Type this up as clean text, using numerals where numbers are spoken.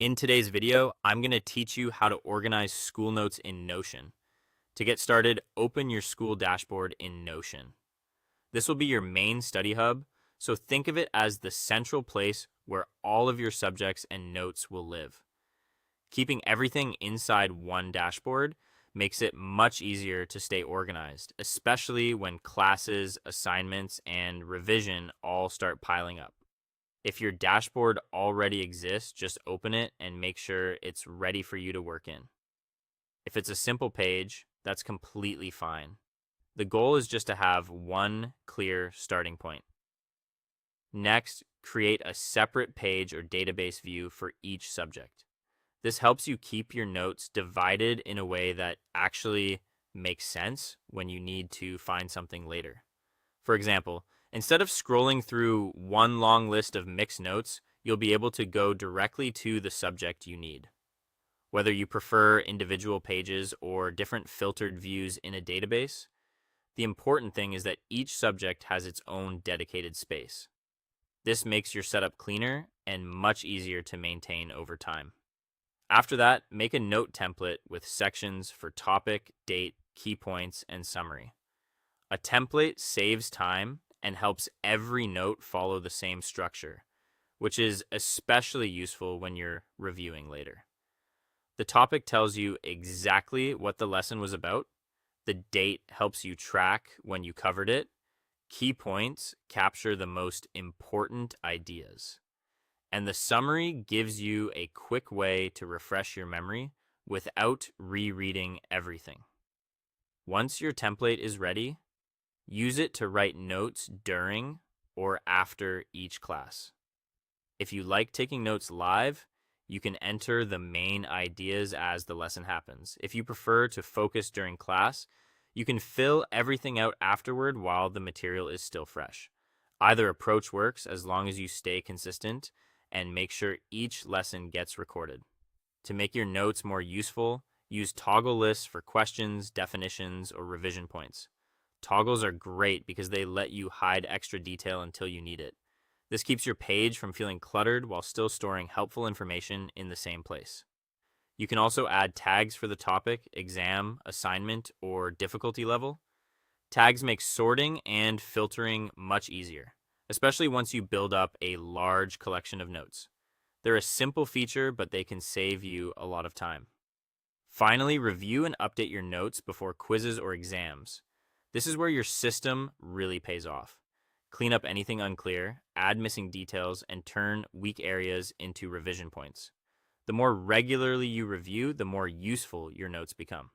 In today's video, I'm going to teach you how to organize school notes in Notion. To get started, open your school dashboard in Notion. This will be your main study hub, so think of it as the central place where all of your subjects and notes will live. Keeping everything inside one dashboard makes it much easier to stay organized, especially when classes, assignments, and revision all start piling up. If your dashboard already exists, just open it and make sure it's ready for you to work in. If it's a simple page, that's completely fine. The goal is just to have one clear starting point. Next, create a separate page or database view for each subject. This helps you keep your notes divided in a way that actually makes sense when you need to find something later. For example, instead of scrolling through one long list of mixed notes, you'll be able to go directly to the subject you need. Whether you prefer individual pages or different filtered views in a database, the important thing is that each subject has its own dedicated space. This makes your setup cleaner and much easier to maintain over time. After that, make a note template with sections for topic, date, key points, and summary. A template saves time and helps every note follow the same structure, which is especially useful when you're reviewing later. The topic tells you exactly what the lesson was about. The date helps you track when you covered it. Key points capture the most important ideas. And the summary gives you a quick way to refresh your memory without rereading everything. Once your template is ready, use it to write notes during or after each class. If you like taking notes live, you can enter the main ideas as the lesson happens. If you prefer to focus during class, you can fill everything out afterward while the material is still fresh. Either approach works as long as you stay consistent and make sure each lesson gets recorded. To make your notes more useful, use toggle lists for questions, definitions, or revision points. Toggles are great because they let you hide extra detail until you need it. This keeps your page from feeling cluttered while still storing helpful information in the same place. You can also add tags for the topic, exam, assignment, or difficulty level. Tags make sorting and filtering much easier, especially once you build up a large collection of notes. They're a simple feature, but they can save you a lot of time. Finally, review and update your notes before quizzes or exams. This is where your system really pays off. Clean up anything unclear, add missing details, and turn weak areas into revision points. The more regularly you review, the more useful your notes become.